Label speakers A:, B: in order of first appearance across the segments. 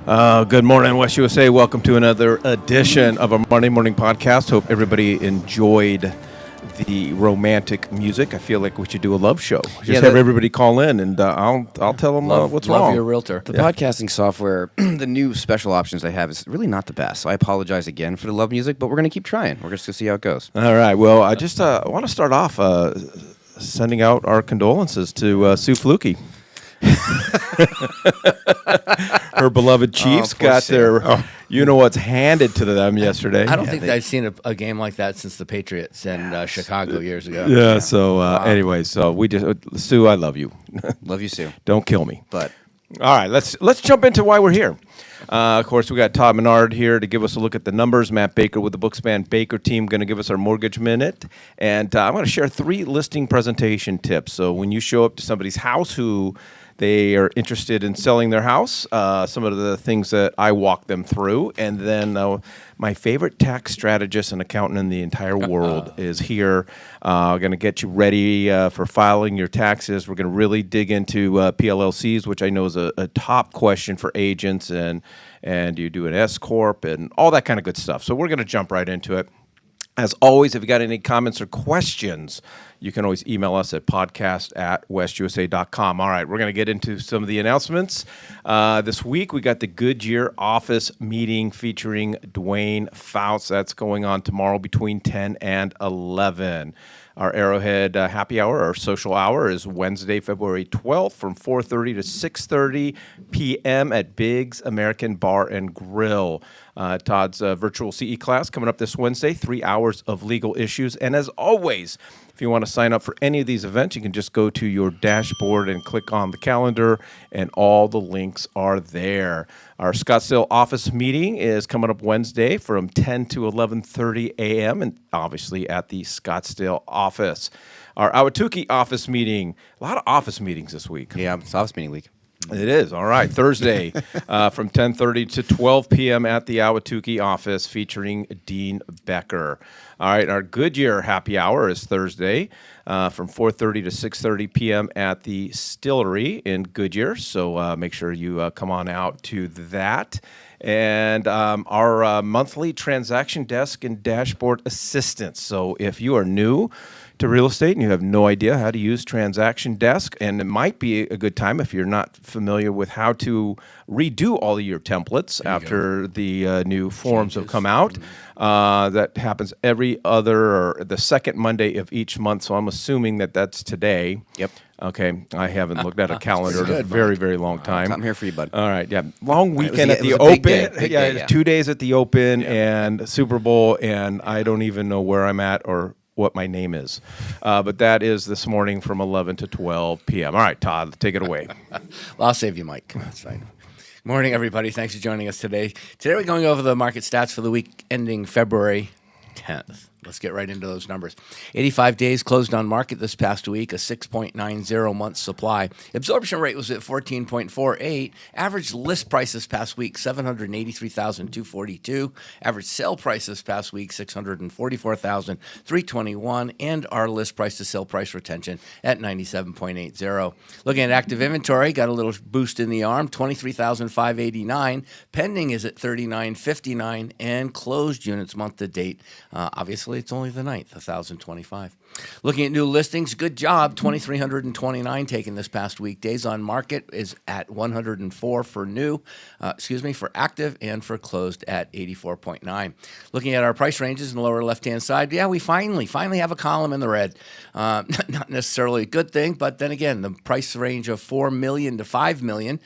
A: Good morning, West USA. Welcome to another edition of our Monday morning podcast. Hope everybody enjoyed the romantic music. I feel like we should do a love show. Just have everybody call in, and I'll tell them what's wrong.
B: Love your realtor.
C: The podcasting software, the new special options they have is really not the best. So I apologize again for the love music, but we're going to keep trying. We're just going to see how it goes.
A: All right. Well, I just want to start off sending out our condolences to Sue Fluke. Her beloved Chiefs got their, what's handed to them yesterday.
B: I don't think I've seen a game like that since the Patriots and Chicago years ago.
A: Yeah. So anyway, so we just Sue, I love you.
C: Love you, Sue.
A: Don't kill me.
C: But
A: all right, let's jump into why we're here. Of course, we got Todd Menard here to give us a look at the numbers. Matt Baker with the Bookspan Baker team going to give us our mortgage minute. And I'm going to share 3 listing presentation tips. So when you show up to somebody's house who they are interested in selling their house, some of the things that I walk them through. And then my favorite tax strategist and accountant in the entire world is here. Going to get you ready for filing your taxes. We're going to really dig into PLLCs, which I know is a top question for agents, and you do an S Corp and all that kind of good stuff. So we're going to jump right into it. As always, if you got any comments or questions, you can always email us at podcast@westusa.com. All right, we're going to get into some of the announcements. This week, we got the Goodyear office meeting featuring Dwayne Fouts. That's going on tomorrow between 10 and 11. Our Arrowhead happy hour, our social hour, is Wednesday, February 12th from 4:30 to 6:30 p.m. at Biggs American Bar and Grill. Todd's virtual CE class coming up this Wednesday, 3 hours of legal issues. And as always, if you want to sign up for any of these events, you can just go to your dashboard and click on the calendar, and all the links are there. Our Scottsdale office meeting is coming up Wednesday from 10 to 11:30 a.m., and obviously at the Scottsdale office. Our Ahwatukee office meeting, a lot of office meetings this week.
C: yeah, it's office meeting week.
A: It is. All right. Thursday from 10:30 to 12 p.m. at the Ahwatukee office featuring Dean Becker. All right. Our Goodyear happy hour is Thursday from 4:30 to 6:30 p.m. at the Stillery in Goodyear. So make sure you come on out to that. And our monthly transaction desk and dashboard assistance. So if you are new to real estate and you have no idea how to use Transaction Desk, and it might be a good time if you're not familiar with how to redo all of your templates after the new forms have come out. That happens every other or the second Monday of each month, so I'm assuming that that's today.
C: Yep.
A: Okay, I haven't looked at a calendar in a very, very long time.
C: I'm here for you, bud.
A: All right, yeah. Long weekend at the
C: it was a
A: Open.
C: big day, big day, yeah.
A: 2 days at the Open and Super Bowl, and I don't even know where I'm at or what my name is. But that is this morning from 11 to 12 p.m. All right, Todd, take it away.
B: Well, I'll save you, Mike. That's fine. Good morning, everybody. Thanks for joining us today. Today we're going over the market stats for the week ending February 10th. Let's get right into those numbers. 85 days closed on market this past week, a 6.90 month supply. Absorption rate was at 14.48. Average list price this past week, $783,242. Average sale price this past week, $644,321. And our list price to sale price retention at 97.80. Looking at active inventory, got a little boost in the arm, 23,589. Pending is at 3959, and closed units month to date, obviously it's only the 9th, 1,025. Looking at new listings, good job, 2,329 taken this past week. Days on market is at 104 for for active, and for closed at 84.9. Looking at our price ranges in the lower left-hand side, we finally have a column in the red. Not necessarily a good thing, but then again, the price range of $4 million to $5 million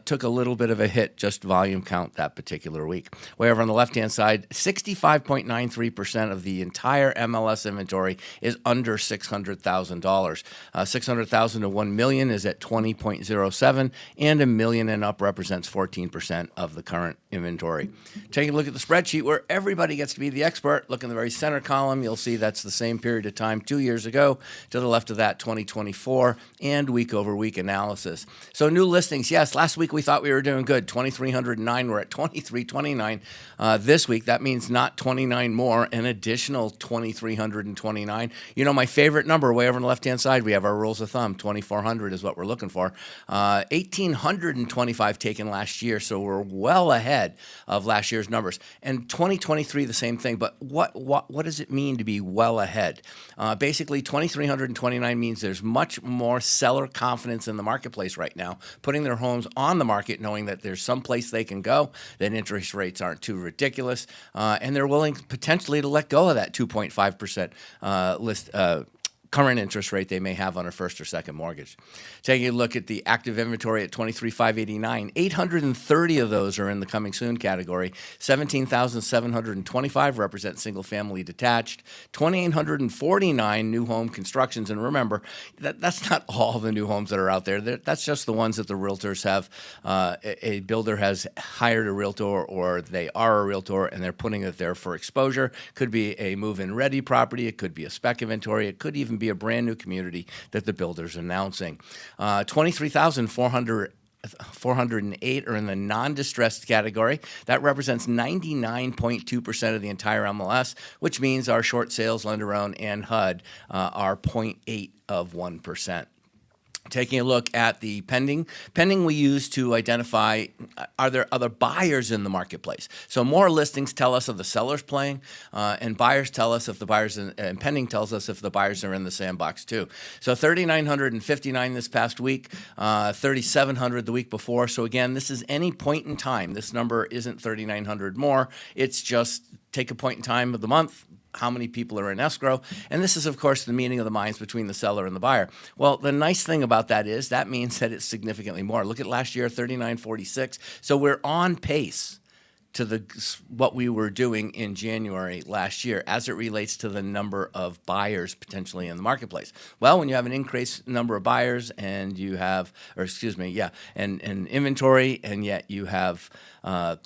B: took a little bit of a hit, just volume count that particular week. Way over on the left-hand side, 65.93% of the entire MLS inventory is under $600,000. $600,000 to $1 million is at 20.07, and $1 million and up represents 14% of the current inventory. Taking a look at the spreadsheet where everybody gets to be the expert, look in the very center column, you'll see that's the same period of time 2 years ago. To the left of that, 2024, and week-over-week analysis. So new listings, yes, last week we thought we were doing good. 2,309, we're at 2,329. This week, that means not 29 more, an additional 2,329. My favorite number way over on the left-hand side, we have our rules of thumb. 2,400 is what we're looking for. 1,825 taken last year, so we're well ahead of last year's numbers. And 2023, the same thing. But what does it mean to be well ahead? Basically, 2,329 means there's much more seller confidence in the marketplace right now, putting their homes on the market, knowing that there's some place they can go, that interest rates aren't too ridiculous, and they're willing potentially to let go of that 2.5% current interest rate they may have on a first or second mortgage. Taking a look at the active inventory at 23,589, 830 of those are in the coming soon category. 17,725 represent single-family detached. 2,849 new home constructions. And remember, that's not all the new homes that are out there. That's just the ones that the realtors have. A builder has hired a realtor, or they are a realtor, and they're putting it there for exposure. Could be a move-in ready property. It could be a spec inventory. It could even be a brand new community that the builder's announcing. 23,408 are in the non-distressed category. That represents 99.2% of the entire MLS, which means our short sales, lender-owned, and HUD are 0.8 of 1%. Taking a look at the pending we use to identify are there other buyers in the marketplace. So more listings tell us if the seller's playing, and buyers tell us if the buyers, and pending tells us if the buyers are in the sandbox too. So 3,959 this past week, 3,700 the week before. So again, this is any point in time. This number isn't 3,900 more. It's just take a point in time of the month, how many people are in escrow, and this is, of course, the meeting of the minds between the seller and the buyer. Well, the nice thing about that is that means that it's significantly more. Look at last year, 3,946. So we're on pace to what we were doing in January last year as it relates to the number of buyers potentially in the marketplace. Well, when you have an increased number of buyers and you have, and inventory, and yet you have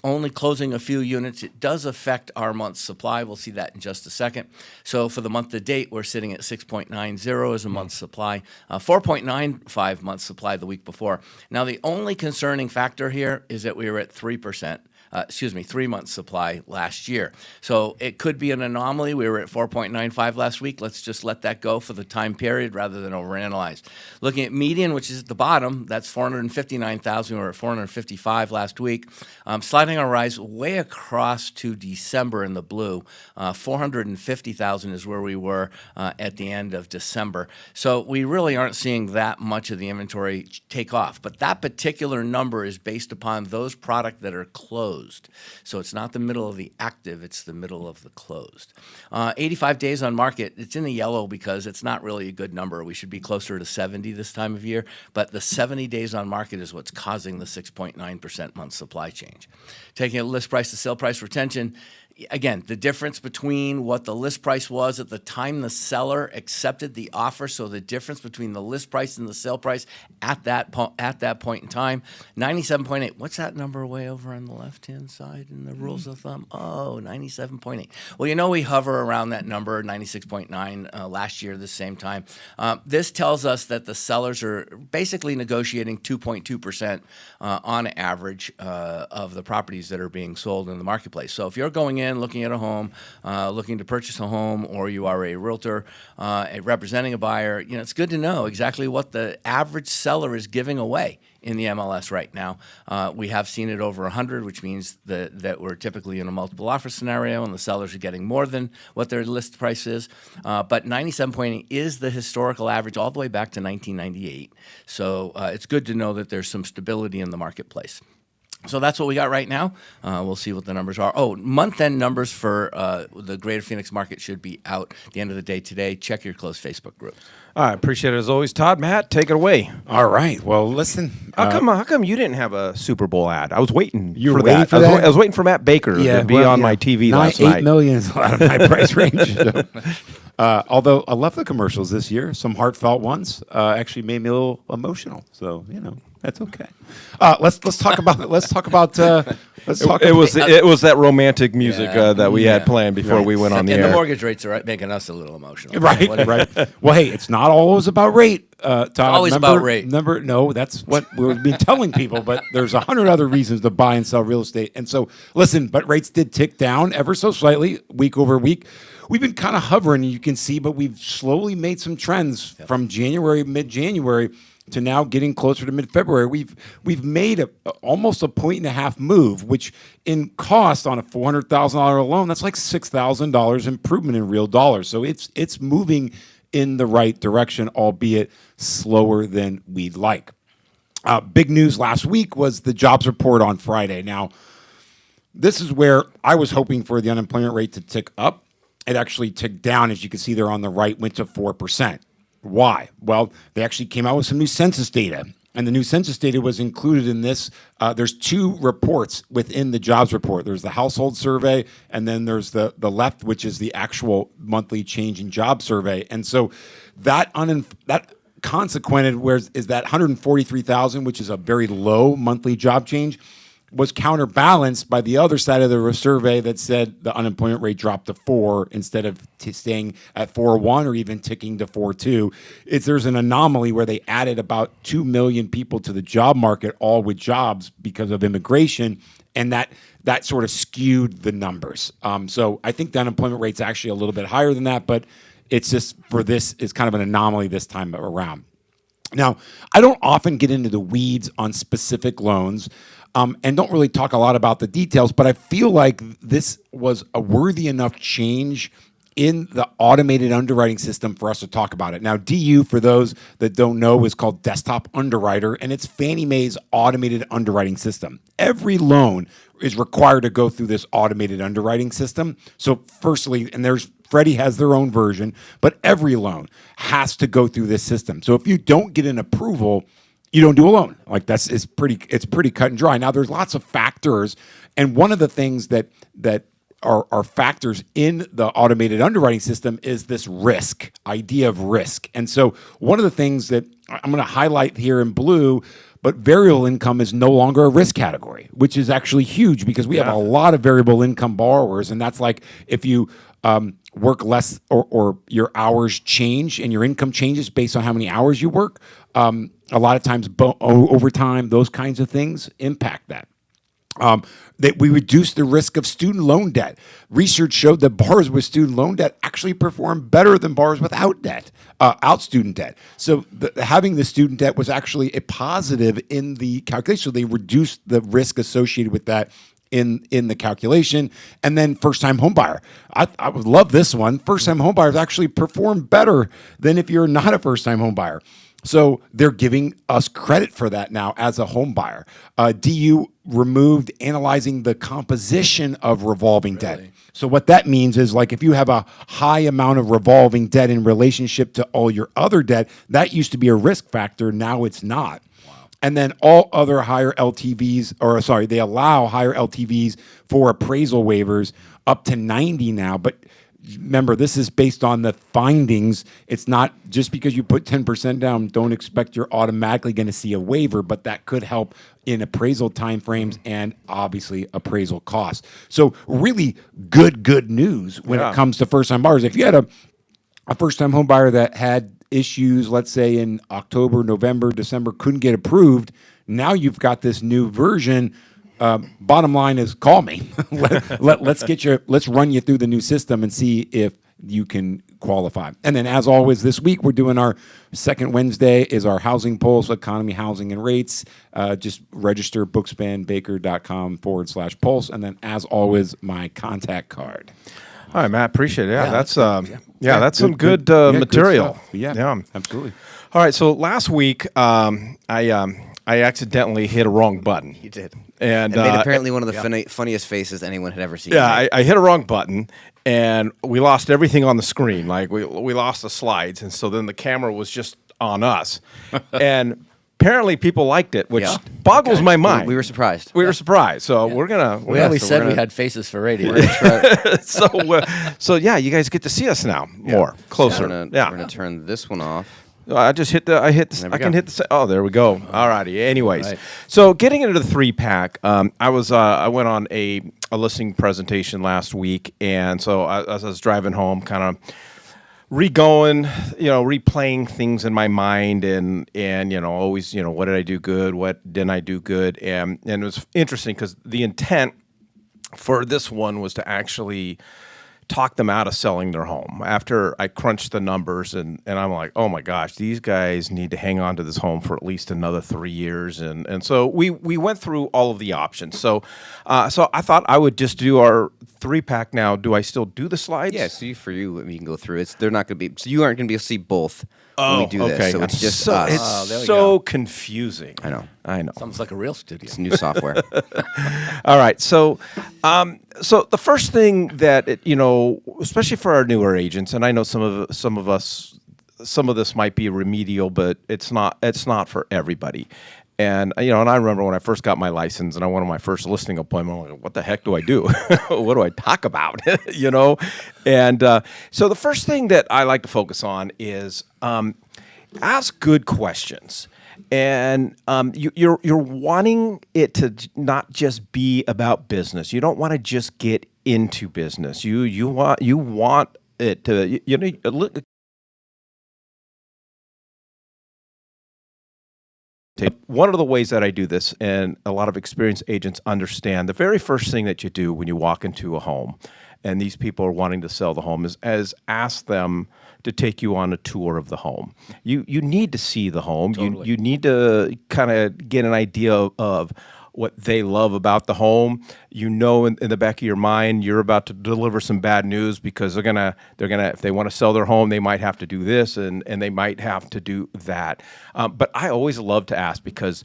B: only closing a few units, it does affect our month's supply. We'll see that in just a second. So for the month to date, we're sitting at 6.90 as a month's supply, 4.95 months supply the week before. Now, the only concerning factor here is that we were at 3%. 3 months supply last year. So it could be an anomaly. We were at 4.95 last week. Let's just let that go for the time period rather than overanalyze. Looking at median, which is at the bottom, that's 459,000. We were at 455 last week. Sliding our rise way across to December in the blue. 450,000 is where we were at the end of December. So we really aren't seeing that much of the inventory take off. But that particular number is based upon those products that are closed. So it's not the middle of the active, it's the middle of the closed. 85 days on market, it's in the yellow because it's not really a good number. We should be closer to 70 this time of year, but the 70 days on market is what's causing the 6.9% month supply change. Taking a list price to sale price retention, again, the difference between what the list price was at the time the seller accepted the offer, so the difference between the list price and the sale price at that point in time, 97.8. What's that number way over on the left-hand side in the rules of thumb? Oh, 97.8. Well, we hover around that number, 96.9 last year the same time. This tells us that the sellers are basically negotiating 2.2% on average of the properties that are being sold in the marketplace. So if you're going in, looking at a home, looking to purchase a home, or you are a realtor representing a buyer, it's good to know exactly what the average seller is giving away in the MLS right now. We have seen it over 100, which means that we're typically in a multiple offer scenario and the sellers are getting more than what their list price is. But 97.8 is the historical average all the way back to 1998. So it's good to know that there's some stability in the marketplace. So that's what we got right now. We'll see what the numbers are. Oh, month-end numbers for the Greater Phoenix market should be out at the end of the day today. Check your closed Facebook group.
A: I appreciate it as always, Todd. Matt, take it away.
D: All right. Well, listen.
A: How come you didn't have a Super Bowl ad? I was waiting
D: You were
A: for
D: waiting
A: that.
D: for that?
A: I was waiting for Matt Baker to be on my TV last night.
D: $8 million is out of my price range. So, although I love the commercials this year, some heartfelt ones actually made me a little emotional. So that's okay. Let's talk about it.
A: It was that romantic music that we had playing before we went on the
B: and
A: air.
B: the mortgage rates are making us a little emotional.
D: Right. Well, hey, it's not always about rate, Todd.
B: Always about rate.
D: No, that's what we've been telling people, but there's 100 other reasons to buy and sell real estate. And so, listen, but rates did tick down ever so slightly week over week. we've been kind of hovering, you can see, but we've slowly made some trends from January, mid-January, to now getting closer to mid-February. We've made almost a 1.5 move, which in cost on a $400,000 loan, that's like $6,000 improvement in real dollars. So it's moving in the right direction, albeit slower than we'd like. Big news last week was the jobs report on Friday. Now, this is where I was hoping for the unemployment rate to tick up. It actually ticked down, as you can see there on the right, went to 4%. Why? Well, they actually came out with some new census data, and the new census data was included in this. There's two reports within the jobs report. There's the household survey, and then there's the left, which is the actual monthly change in job survey. And so that consequented, is that 143,000, which is a very low monthly job change, was counterbalanced by the other side of the survey that said the unemployment rate dropped to 4 instead of staying at 4.1 or even ticking to 4.2. There's an anomaly where they added about 2 million people to the job market, all with jobs because of immigration, and that sort of skewed the numbers. So I think the unemployment rate's actually a little bit higher than that, but it's just for this is kind of an anomaly this time around. Now, I don't often get into the weeds on specific loans. And don't really talk a lot about the details, but I feel like this was a worthy enough change in the automated underwriting system for us to talk about it. Now, DU, for those that don't know, is called Desktop Underwriter, and it's Fannie Mae's automated underwriting system. Every loan is required to go through this automated underwriting system. So firstly, and Freddie has their own version, but every loan has to go through this system. So if you don't get an approval, you don't do a loan. Like it's pretty cut and dry. Now there's lots of factors, and one of the things that are factors in the automated underwriting system is this idea of risk. And so one of the things that I'm going to highlight here in blue, but variable income is no longer a risk category, which is actually huge because we have a lot of variable income borrowers, and that's like if you work less or your hours change and your income changes based on how many hours you work. A lot of times overtime, those kinds of things impact that. That we reduce the risk of student loan debt. Research showed that borrowers with student loan debt actually perform better than borrowers without student debt. So having the student debt was actually a positive in the calculation. So they reduced the risk associated with that in the calculation. And then first-time homebuyer. I would love this one. First-time homebuyers actually perform better than if you're not a first-time homebuyer. So they're giving us credit for that now as a home buyer. DU removed analyzing the composition of revolving debt. So what that means is like if you have a high amount of revolving debt in relationship to all your other debt, that used to be a risk factor. Now it's not. And then all other higher LTVs, they allow higher LTVs for appraisal waivers up to 90 now. But remember, this is based on the findings. It's not just because you put 10% down, don't expect you're automatically going to see a waiver, but that could help in appraisal timeframes and obviously appraisal costs. So really good news when it comes to first-time buyers. If you had a first-time home buyer that had issues, let's say in October, November, December, couldn't get approved, now you've got this new version. Bottom line is call me. Let's run you through the new system and see if you can qualify. And then as always this week, we're doing our second Wednesday is our housing polls, economy, housing, and rates. Just register bookspanbaker.com/pulse. And then as always, my contact card.
A: All right, Matt, appreciate it. That's some good material.
D: Good yeah, absolutely.
A: All right, so last week I accidentally hit a wrong button.
C: You did.
A: And
C: made apparently one of the funniest faces anyone had ever seen.
A: Yeah, right? I hit a wrong button, and we lost everything on the screen. Like, we lost the slides, and so then the camera was just on us. And apparently people liked it, which boggles my mind.
C: We were surprised.
A: We were surprised. So we're going to...
B: We said we had faces for radio.
A: So you guys get to see us now more, closer.
C: We're going to turn this one off.
A: I just hit the. I can hit the. Oh, there we go. All righty. Anyways, so getting into the 3-pack, I went on a listing presentation last week, and so as I was driving home, kind of replaying things in my mind, and always what did I do good, what didn't I do good, and it was interesting because the intent for this one was to actually talk them out of selling their home after I crunched the numbers and I'm like, oh my gosh, these guys need to hang on to this home for at least another 3 years. And so we went through all of the options. So so I thought I would just do our 3-pack now. Do I still do the slides?
C: Yeah, so for you, you can go through. They're not going to be. So you aren't going to be able to see both when we do this. So it's just us.
A: It's
B: there we
A: so confusing.
C: I know.
B: Sounds like a real studio.
C: It's new software.
A: All right, so so the first thing that especially for our newer agents, and I know some of us, some of this might be remedial, but it's not for everybody. And and I remember when I first got my license and I went on my first listing appointment, I'm like, what the heck do I do? What do I talk about? And so the first thing that I like to focus on is ask good questions. And you're wanting it to not just be about business. You don't want to just get into business. You want it to look. One of the ways that I do this, and a lot of experienced agents understand, the very first thing that you do when you walk into a home, and these people are wanting to sell the home, is ask them to take you on a tour of the home. You need to see the home.
B: Totally.
A: You need to kind of get an idea of what they love about the home. In the back of your mind, you're about to deliver some bad news because they're gonna if they want to sell their home, they might have to do this and they might have to do that. But I always love to ask because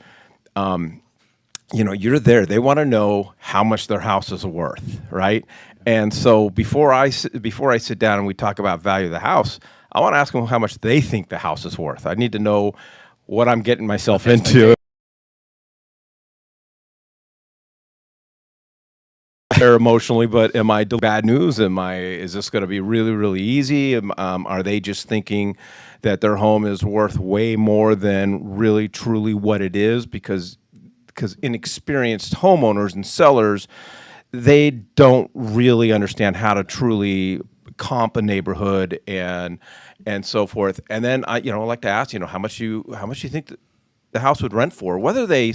A: you're there. They want to know how much their house is worth, right? And so before I sit down and we talk about value of the house, I want to ask them how much they think the house is worth. I need to know what I'm getting myself into. Emotionally, but am I bad news? Is this going to be really, really easy? Are they just thinking that their home is worth way more than really, truly what it is? Because inexperienced homeowners and sellers, they don't really understand how to truly comp a neighborhood and so forth. And then I like to ask, how much you think the house would rent for, whether they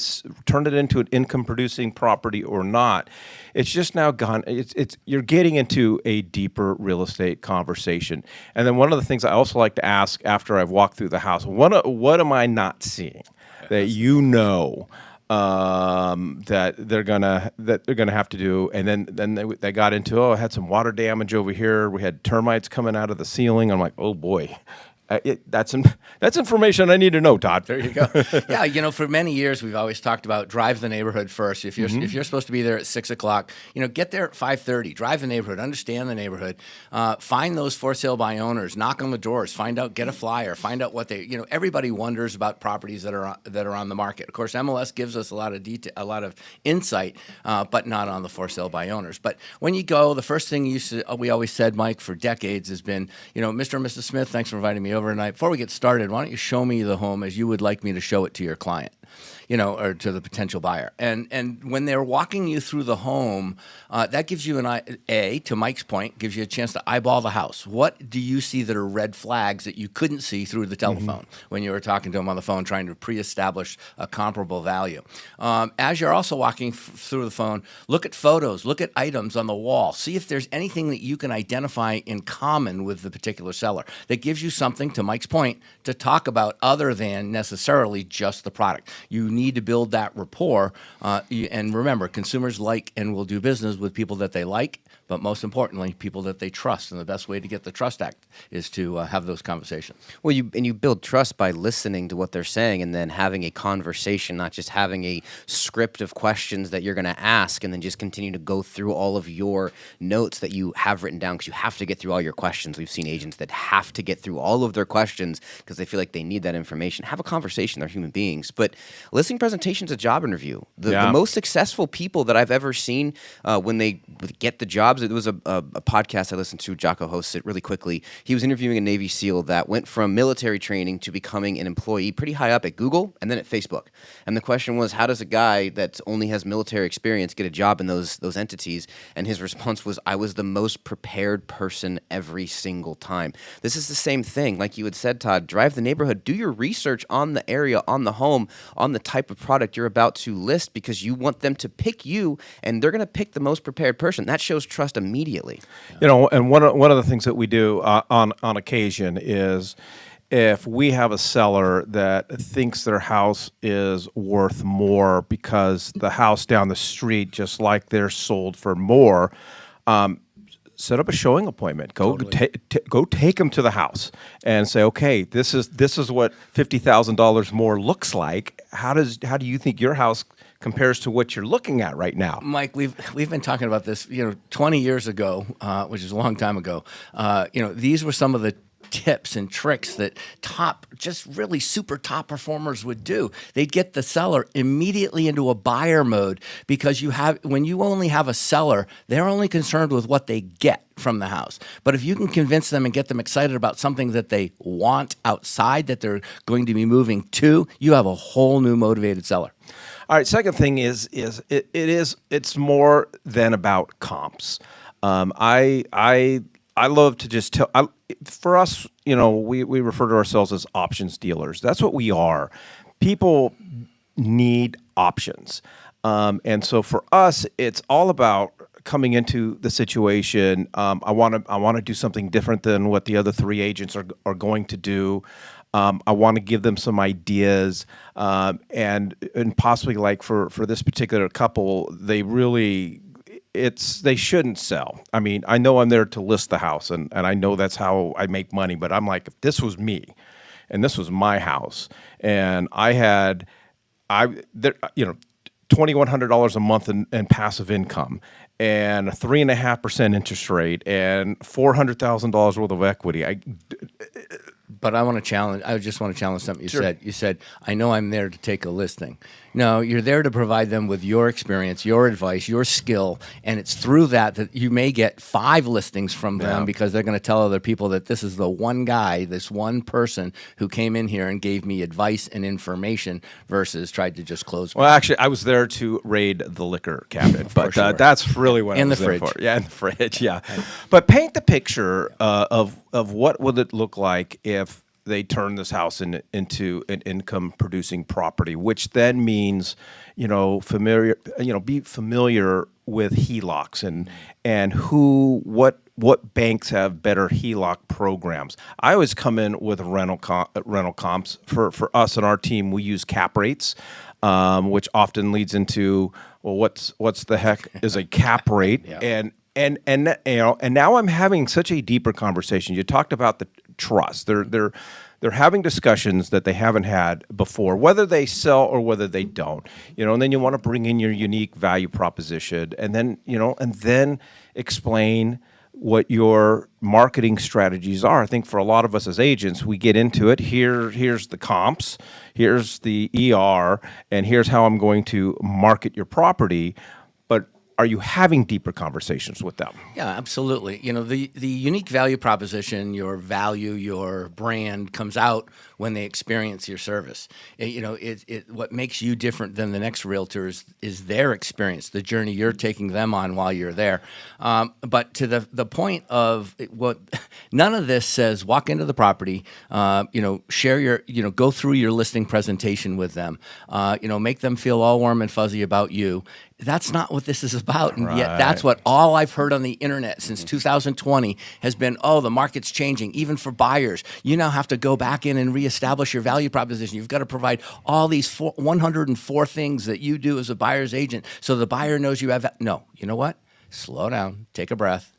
A: turn it into an income-producing property or not. It's just now gone. You're getting into a deeper real estate conversation. And then one of the things I also like to ask after I've walked through the house, what am I not seeing that that they're gonna have to do? And then they got into, I had some water damage over here. We had termites coming out of the ceiling. I'm like, oh boy. That's information I need to know, Todd.
B: There you go. Yeah, for many years we've always talked about drive the neighborhood first. If you're supposed to be there at 6 o'clock, get there at 5:30. Drive the neighborhood, understand the neighborhood, find those for sale by owners, knock on the doors, find out, get a flyer, find out what they. Everybody wonders about properties that are on the market. Of course, MLS gives us a lot of detail, a lot of insight, but not on the for sale by owners. But when you go, the first thing we always said, Mike, for decades has been, Mr. and Mrs. Smith, thanks for inviting me overnight. Before we get started, why don't you show me the home as you would like me to show it to your client? Or to the potential buyer. And when they're walking you through the home, that gives you to Mike's point, gives you a chance to eyeball the house. What do you see that are red flags that you couldn't see through the telephone when you were talking to him on the phone, trying to pre-establish a comparable value? As you're also walking through the phone, look at photos, look at items on the wall, see if there's anything that you can identify in common with the particular seller that gives you something, to Mike's point, to talk about other than necessarily just the product. You need to build that rapport. And remember, consumers like and will do business with people that they like, but most importantly, people that they trust. And the best way to get the trust act is to have those conversations.
C: Well, you build trust by listening to what they're saying and then having a conversation, not just having a script of questions that you're going to ask and then just continue to go through all of your notes that you have written down, because you have to get through all your questions. We've seen agents that have to get through all of their questions because they feel like they need that information. Have a conversation. They're human beings. But listing presentation is a job interview. The most successful people that I've ever seen when they get the jobs, it was a podcast I listened to, Jocko hosts it really quickly. He was interviewing a Navy SEAL that went from military training to becoming an employee pretty high up at Google and then at Facebook. And the question was, how does a guy that only has military experience get a job in those entities? And his response was, I was the most prepared person every single time. This is the same thing. Like you had said, Todd, drive the neighborhood, do your research on the area, on the home, on the type of product you're about to list, because you want them to pick you and they're going to pick the most prepared person. That shows trust trust immediately.
A: And one of the things that we do on occasion is if we have a seller that thinks their house is worth more because the house down the street, just like they're sold for more, set up a showing appointment. Go take them to the house and say, okay, this is what $50,000 more looks like. How do you think your house compares to what you're looking at right now?
B: Mike, we've been talking about this, 20 years ago, which is a long time ago. These were some of the tips and tricks that just really super top performers would do. They'd get the seller immediately into a buyer mode because when you only have a seller, they're only concerned with what they get from the house. But if you can convince them and get them excited about something that they want outside that they're going to be moving to, you have a whole new motivated seller.
A: All right. Second thing is it's more than about comps. I love to just tell. For us, we refer to ourselves as options dealers. That's what we are. People need options, and so for us, it's all about coming into the situation. I want to do something different than what the other three agents are going to do. I want to give them some ideas, and possibly like for this particular couple, they shouldn't sell. I mean, I know I'm there to list the house, and I know that's how I make money. But I'm like, if this was me, and this was my house, and I had, $2,100 a month in passive income, and a 3.5% interest rate, and $400,000 worth of equity.
B: But I just want to challenge something you said. You said, I know I'm there to take a listing. No, you're there to provide them with your experience, your advice, your skill, and it's through that you may get 5 listings from them because they're going to tell other people that this is the one guy, this one person who came in here and gave me advice and information versus tried to just close me.
A: Well, actually, I was there to raid the liquor cabinet, but that's really what I was there for. Yeah, in the fridge, yeah. But paint the picture of what would it look like if they turn this house into an income-producing property, which then means, be familiar with HELOCs and what banks have better HELOC programs. I always come in with rental comps. For us and our team, we use cap rates, which often leads into, well, what's the heck is a cap rate?
B: Yeah.
A: And now I'm having such a deeper conversation. You talked about the trust. They're having discussions that they haven't had before, whether they sell or whether they don't. And then you want to bring in your unique value proposition, and then explain what your marketing strategies are. I think for a lot of us as agents, we get into it. Here's the comps, here's the ER, and here's how I'm going to market your property. But are you having deeper conversations with them?
B: Yeah, absolutely. The unique value proposition, your value, your brand comes out when they experience your service. What makes you different than the next realtor is their experience, the journey you're taking them on while you're there. But to the point of what none of this says, walk into the property, share go through your listing presentation with them, make them feel all warm and fuzzy about you. That's not what this is about, and yet that's what all I've heard on the internet since 2020 has been, the market's changing, even for buyers. You now have to go back in and reestablish your value proposition. You've got to provide all these 104 things that you do as a buyer's agent so the buyer knows you have. No, you know what? Slow down, take a breath.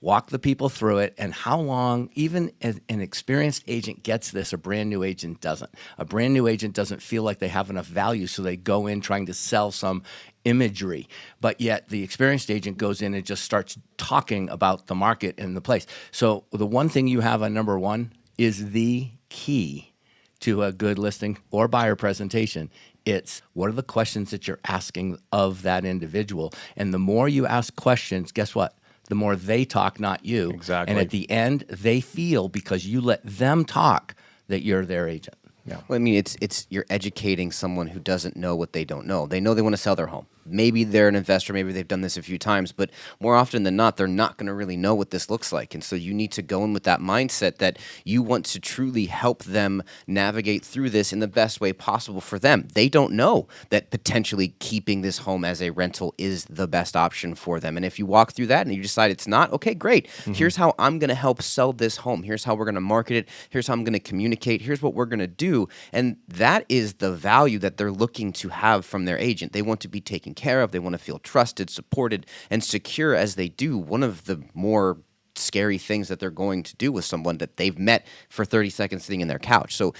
B: Walk the people through it, and how long, even as an experienced agent gets this, a brand new agent doesn't. A brand new agent doesn't feel like they have enough value, so they go in trying to sell some imagery. But yet the experienced agent goes in and just starts talking about the market and the place. So the one thing you have on number 1 is the key to a good listing or buyer presentation. It's what are the questions that you're asking of that individual? And the more you ask questions, guess what? The more they talk, not you.
A: Exactly.
B: And at the end, they feel, because you let them talk, that you're their agent.
C: Yeah. Well, I mean, it's you're educating someone who doesn't know what they don't know. They know they want to sell their home. maybe they're an investor, maybe they've done this a few times, but more often than not, they're not going to really know what this looks like. And so you need to go in with that mindset that you want to truly help them navigate through this in the best way possible for them. They don't know that potentially keeping this home as a rental is the best option for them. And if you walk through that and you decide it's not, okay, great. Here's how I'm going to help sell this home. Here's how we're going to market it. Here's how I'm going to communicate. Here's what we're going to do. And that is the value that they're looking to have from their agent. They want to be taken care of. They want to feel trusted, supported, and secure as they do. One of the more scary things that they're going to do with someone that they've met for 30 seconds sitting in their couch. So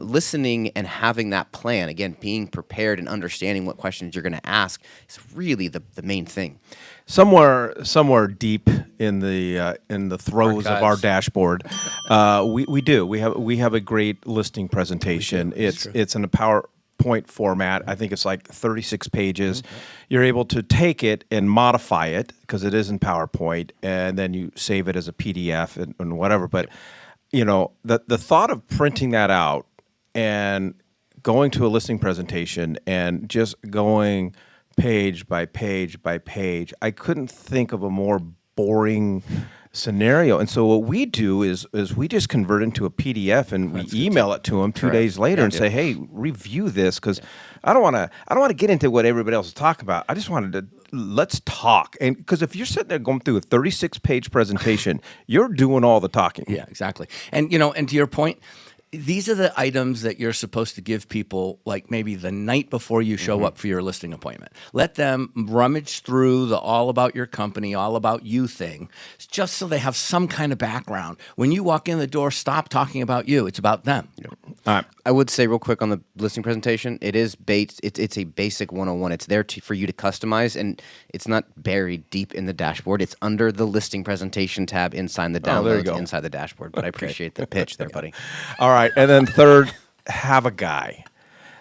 C: listening and having that plan, again, being prepared and understanding what questions you're going to ask is really the main thing.
A: Somewhere deep in the throes of our
B: Archives.
A: dashboard, we have a great listing presentation. It's in a PowerPoint format. I think it's like 36 pages. You're able to take it and modify it because it is in PowerPoint, and then you save it as a PDF and whatever. But the thought of printing that out and going to a listing presentation and just going page by page by page, I couldn't think of a more boring scenario. And so what we do is we just convert into a PDF and we email it to them 2 days later and say, hey, review this, because I don't want to get into what everybody else is talking about. I just wanted to let's talk. And because if you're sitting there going through a 36-page presentation, you're doing all the talking.
B: Yeah, exactly. And and to your point, these are the items that you're supposed to give people, like maybe the night before you show up for your listing appointment. Let them rummage through the all about your company, all about you thing, just so they have some kind of background. When you walk in the door, stop talking about you. It's about them.
C: I would say real quick on the listing presentation, it's a basic 101. It's there for you to customize, and it's not buried deep in the dashboard. It's under the listing presentation tab inside the downloads, inside the dashboard. But I appreciate the pitch there, buddy.
A: All right. And then third, have a guy.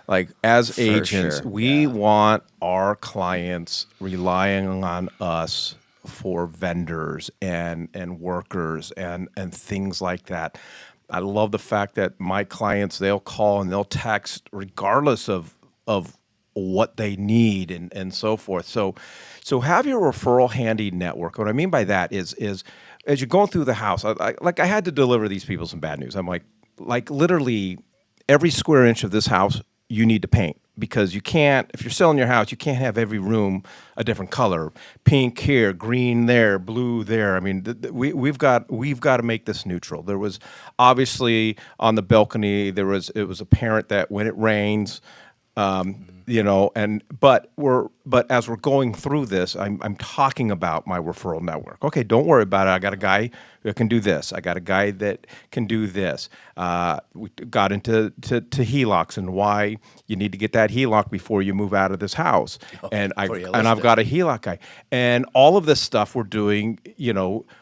A: Like as agents, we want our clients relying on us for vendors and workers and things like that. I love the fact that my clients, they'll call and they'll text regardless of what they need and so forth. So have your referral handy network. What I mean by that is as you're going through the house, I had to deliver these people some bad news. I'm like literally every square inch of this house you need to paint, because you can't, if you're selling your house, you can't have every room a different color, pink here, green there, blue there. I mean, we've got to make this neutral. There was obviously on the balcony, it was apparent that when it rains, but as we're going through this, I'm talking about my referral network. Okay, don't worry about it. I got a guy that can do this. I got a guy that can do this. We got into HELOCs and why you need to get that HELOC before you move out of this house. And I've got a HELOC guy. And all of this stuff we're doing,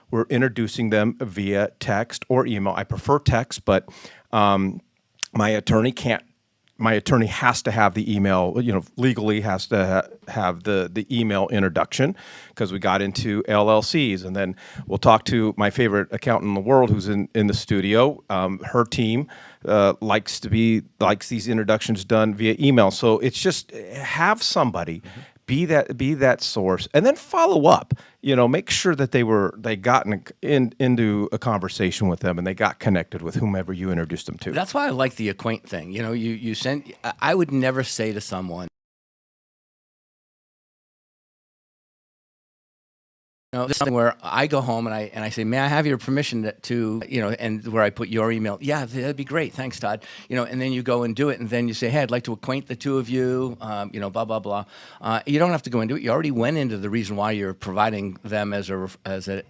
A: we're introducing them via text or email. I prefer text, but my attorney has to have the email, legally has to have the email introduction, because we got into LLCs. And then we'll talk to my favorite accountant in the world who's in the studio. Her team likes these introductions done via email. So it's just have somebody be that source, and then follow up. Make sure that they got into a conversation with them and they got connected with whomever you introduced them to.
B: That's why I like the acquaint thing. You send. I would never say to someone, this is something where I go home and I say, may I have your permission to and where I put your email. Yeah, that'd be great. Thanks, Todd. And then you go and do it, and then you say, hey, I'd like to acquaint the two of you. Blah blah blah. You don't have to go into it. You already went into the reason why you're providing them as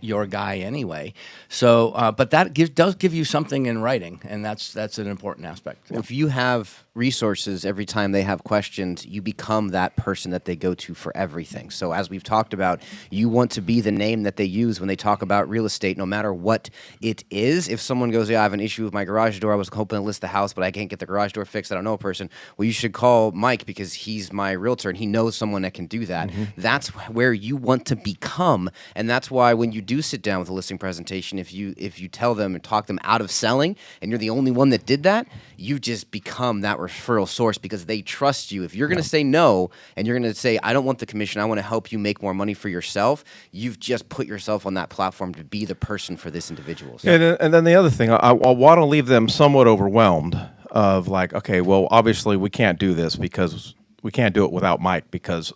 B: your guy anyway. So, but that does give you something in writing, and that's an important aspect.
C: If you have resources every time they have questions, you become that person that they go to for everything. So as we've talked about, you want to be the name that they use when they talk about real estate, no matter what it is. If someone goes, yeah, I have an issue with my garage door, I was hoping to list the house, but I can't get the garage door fixed, I don't know a person. Well, you should call Mike because he's my realtor and he knows someone that can do that. That's where you want to become. And that's why when you do sit down with a listing presentation, if you tell them and talk them out of selling and you're the only one that did that, you've just become that referral source because they trust you. If you're going to say no and you're going to say, I don't want the commission, I want to help you make more money for yourself, you've just put yourself on that platform to be the person for this individual. So,
A: And then the other thing, I want to leave them somewhat overwhelmed of like, okay, well, obviously we can't do this because we can't do it without Mike because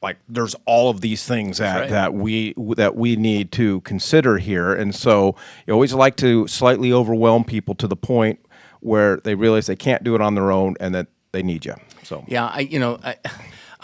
A: like there's all of these things that we need to consider here. And so you always like to slightly overwhelm people to the point where they realize they can't do it on their own and that they need you. So
B: Yeah,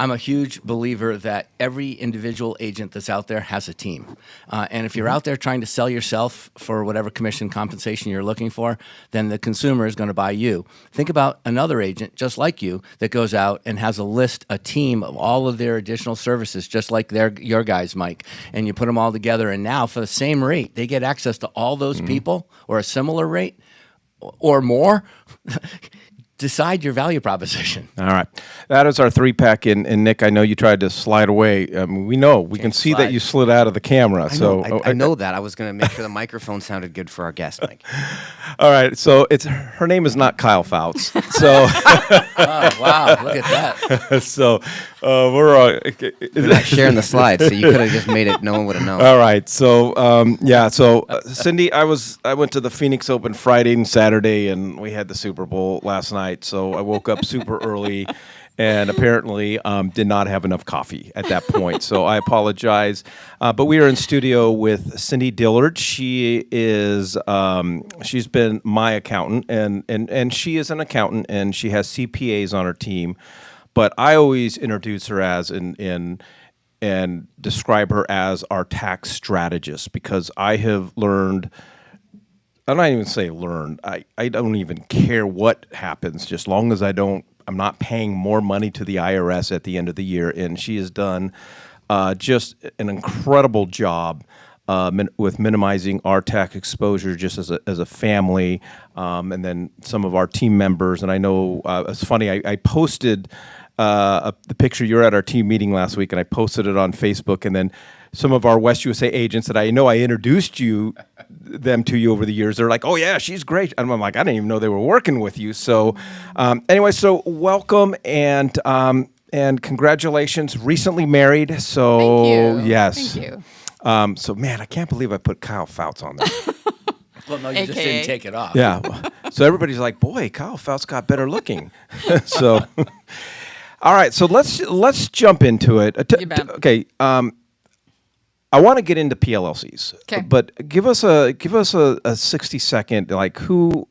B: I'm a huge believer that every individual agent that's out there has a team. And if you're out there trying to sell yourself for whatever commission compensation you're looking for, then the consumer is going to buy you. Think about another agent just like you that goes out and has a team of all of their additional services, just like your guys, Mike. And you put them all together, and now for the same rate, they get access to all those people or a similar rate or more. Decide your value proposition.
A: all right, that is our 3-pack. And Nick, I know you tried to slide away. We can see that you slid out of the camera.
C: I know that. I was going to make sure the microphone sounded good for our guest, Mike.
A: All right, so her name is not Kyle Fouts. So
B: Oh, wow, look at that.
A: so we're
C: We're not sharing the slides, so you could have just made it. No one would have known.
A: all right. So Cindy, I went to the Phoenix Open Friday and Saturday, and we had the Super Bowl last night. So I woke up super early, and apparently did not have enough coffee at that point. So I apologize. But we are in studio with Cindy Dillard. She is she's been my accountant, and she is an accountant, and she has CPAs on her team. But I always introduce her as and describe her as our tax strategist because I have learned. I'm not even say learned. I don't even care what happens, just long as I'm not paying more money to the IRS at the end of the year. And she has done just an incredible job with minimizing our tax exposure just as a family, and then some of our team members. And I know it's funny. I posted the picture. You were at our team meeting last week, and I posted it on Facebook. And then some of our West USA agents that I know I introduced them to you over the years. They're like, "Oh yeah, she's great." And I'm like, "I didn't even know they were working with you." So, anyway, so welcome and congratulations. Recently married. So
E: Thank you.
A: yes.
E: Thank you.
A: So man, I can't believe I put Kyle Fouts on there.
B: Well, no, you just
E: AKA.
B: didn't take it off.
A: Yeah. So everybody's like, "Boy, Kyle Fouts got better looking." So, all right. So let's jump into it.
E: You bet.
A: Okay. I want to get into PLLCs.
E: 'Kay.
A: But give us a 60-second like who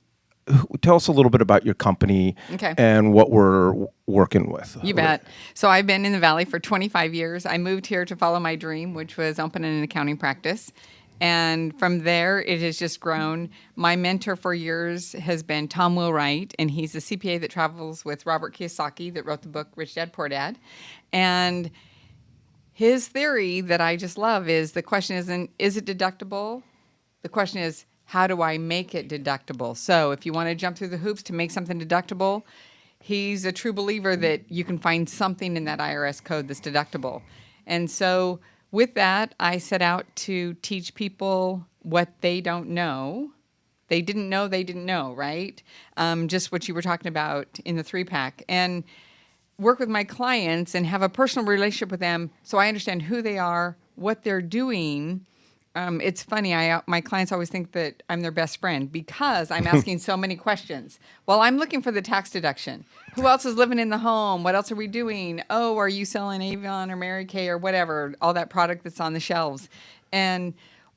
A: tell us a little bit about your company
E: Okay.
A: and what we're working with.
E: You bet. So I've been in the Valley for 25 years. I moved here to follow my dream, which was opening an accounting practice. And from there, it has just grown. My mentor for years has been Tom Wheelwright, and he's a CPA that travels with Robert Kiyosaki that wrote the book Rich Dad, Poor Dad. And his theory that I just love is the question isn't, is it deductible? The question is, how do I make it deductible? So if you want to jump through the hoops to make something deductible, he's a true believer that you can find something in that IRS code that's deductible. And so with that, I set out to teach people what they don't know. They didn't know, right? Just what you were talking about in the 3-pack. And work with my clients and have a personal relationship with them so I understand who they are, what they're doing. It's funny, my clients always think that I'm their best friend because I'm asking so many questions. Well, I'm looking for the tax deduction. Who else is living in the home? What else are we doing? Oh, are you selling Avon or Mary Kay or whatever, all that product that's on the shelves?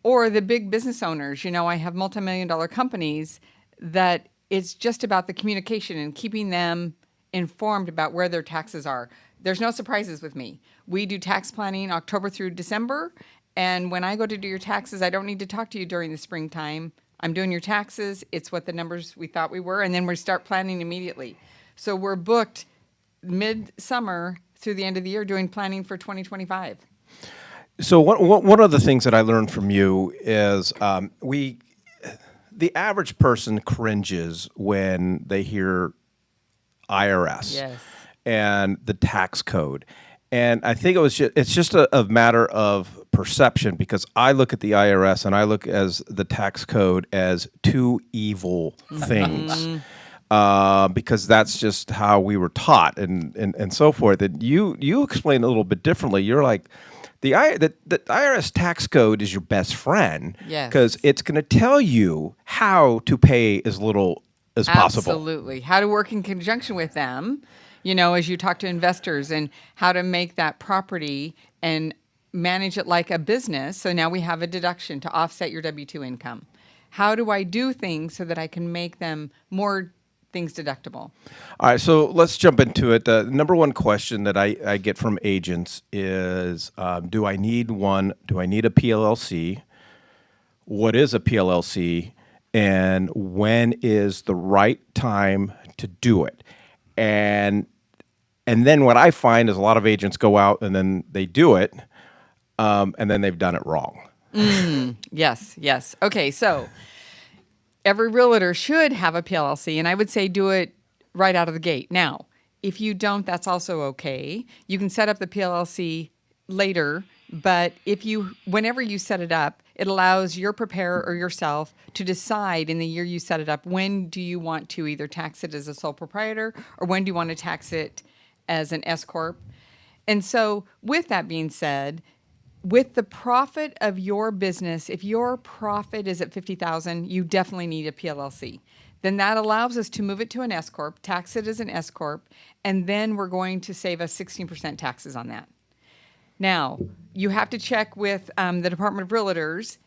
E: Or the big business owners. I have multi-million-dollar companies that it's just about the communication and keeping them informed about where their taxes are. There's no surprises with me. We do tax planning October through December, and when I go to do your taxes, I don't need to talk to you during the springtime. I'm doing your taxes. It's what the numbers we thought we were, and then we start planning immediately. So we're booked mid-summer through the end of the year doing planning for 2025.
A: So one of the things that I learned from you is the average person cringes when they hear IRS
E: Yes.
A: and the tax code. And I think it's just a matter of perception because I look at the IRS and I look as the tax code as two evil things. because that's just how we were taught and so forth. And you explain a little bit differently. You're like, the IRS tax code is your best friend.
E: Yes.
A: Because it's going to tell you how to pay as little as possible.
E: Absolutely. How to work in conjunction with them, as you talk to investors, and how to make that property and manage it like a business. So now we have a deduction to offset your W-2 income. How do I do things so that I can make them more things deductible?
A: All right, so let's jump into it. The number one question that I get from agents is, do I need one? Do I need a PLLC? What is a PLLC? And when is the right time to do it? And then what I find is a lot of agents go out and then they do it, and then they've done it wrong.
E: Yes. Okay, so every realtor should have a PLLC, and I would say do it right out of the gate. Now, if you don't, that's also okay. You can set up the PLLC later, but whenever you set it up, it allows your preparer or yourself to decide in the year you set it up, when do you want to either tax it as a sole proprietor, or when do you want to tax it as an S corp. And so with that being said, with the profit of your business, if your profit is at $50,000, you definitely need a PLLC. Then that allows us to move it to an S corp, tax it as an S corp, and then we're going to save us 16% taxes on that. Now, you have to check with the Department of Realtors.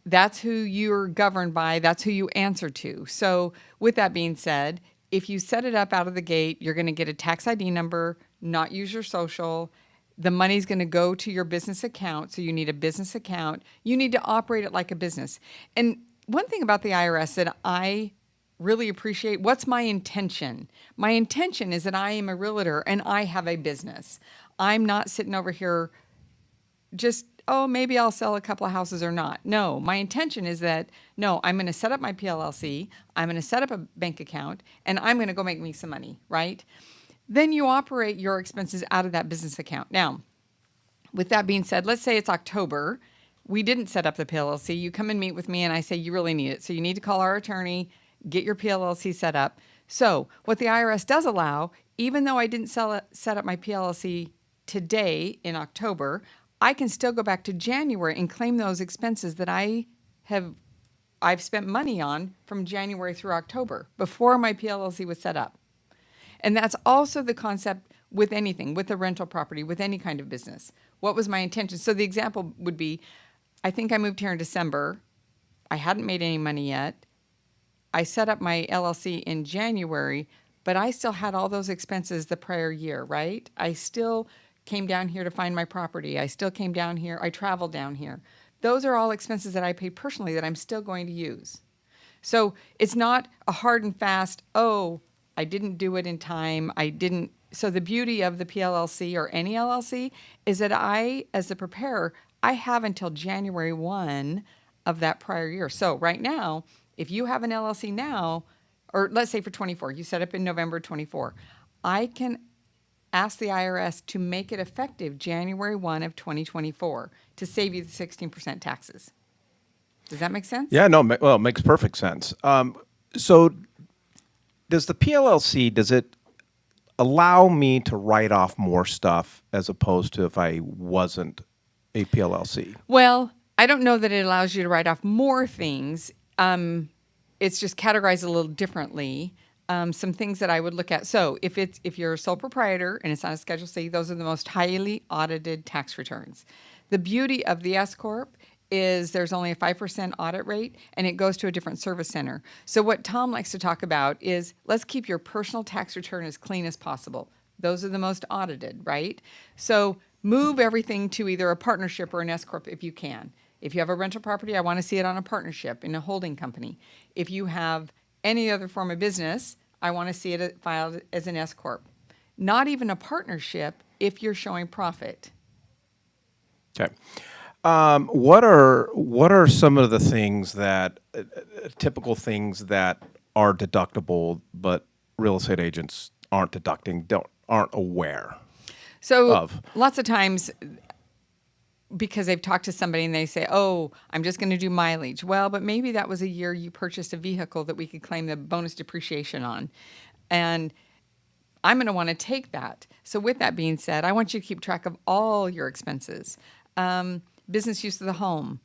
E: That's who you're governed by. That's who you answer to. So with that being said, if you set it up out of the gate, you're going to get a tax ID number, not use your social. The money's going to go to your business account. So you need a business account. You need to operate it like a business. And one thing about the IRS that I really appreciate, what's my intention? My intention is that I am a realtor and I have a business. I'm not sitting over here just, maybe I'll sell a couple of houses or not. No, my intention is that, no, I'm going to set up my PLLC, I'm going to set up a bank account, and I'm going to go make me some money, right? Then you operate your expenses out of that business account. Now, with that being said, let's say it's October. We didn't set up the PLLC. You come and meet with me and I say, you really need it. So you need to call our attorney, get your PLLC set up. So what the IRS does allow, even though I didn't set up my PLLC today in October, I can still go back to January and claim those expenses that I've spent money on from January through October before my PLLC was set up. And that's also the concept with anything, with a rental property, with any kind of business. What was my intention? So the example would be, I think I moved here in December. I hadn't made any money yet. I set up my LLC in January, but I still had all those expenses the prior year, right? I still came down here to find my property. I still came down here. I traveled down here. Those are all expenses that I pay personally that I'm still going to use. So it's not a hard and fast, I didn't do it in time. So the beauty of the PLLC or any LLC is that I, as the preparer, I have until January 1 of that prior year. So right now, if you have an LLC now, or let's say for 24, you set up in November 24, I can ask the IRS to make it effective January 1 of 2024 to save you the 16% taxes. Does that make sense?
A: Yeah, no, well, it makes perfect sense. So does the PLLC, does it allow me to write off more stuff as opposed to if I wasn't a PLLC?
E: Well, I don't know that it allows you to write off more things. It's just categorized a little differently. Some things that I would look at. So if you're a sole proprietor and it's on a Schedule C, those are the most highly audited tax returns. The beauty of the S Corp is there's only a 5% audit rate and it goes to a different service center. So what Tom likes to talk about is let's keep your personal tax return as clean as possible. Those are the most audited, right? So move everything to either a partnership or an S Corp if you can. If you have a rental property, I want to see it on a partnership in a holding company. If you have any other form of business, I want to see it filed as an S Corp. Not even a partnership if you're showing profit.
A: Okay. What are some of the things that typical things that are deductible, but real estate agents aren't aware
E: So
A: of?
E: lots of times because they've talked to somebody and they say, oh, I'm just going to do mileage. Well, but maybe that was a year you purchased a vehicle that we could claim the bonus depreciation on. And I'm going to want to take that. So with that being said, I want you to keep track of all your expenses. Business use of the home.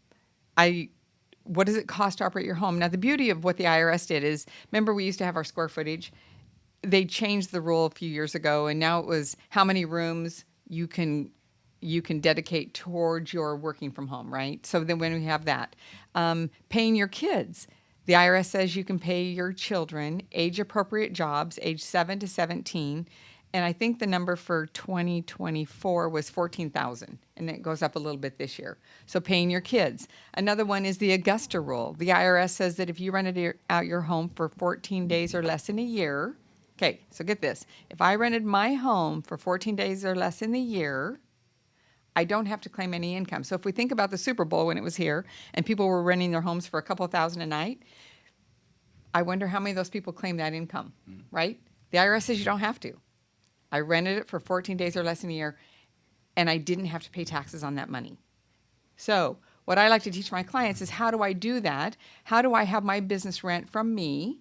E: What does it cost to operate your home? Now, the beauty of what the IRS did is, remember we used to have our square footage? They changed the rule a few years ago, and now it was how many rooms you can dedicate towards your working from home, right? So then when we have that, paying your kids, the IRS says you can pay your children age-appropriate jobs, age 7 to 17, and I think the number for 2024 was 14,000, and it goes up a little bit this year. So paying your kids. Another one is the Augusta rule. The IRS says that if you rented out your home for 14 days or less in a year, okay, so get this. If I rented my home for 14 days or less in the year, I don't have to claim any income. So if we think about the Super Bowl when it was here and people were renting their homes for a couple thousand a night, I wonder how many of those people claim that income, right? The IRS says you don't have to. I rented it for 14 days or less in a year, and I didn't have to pay taxes on that money. So what I like to teach my clients is, how do I do that? How do I have my business rent from me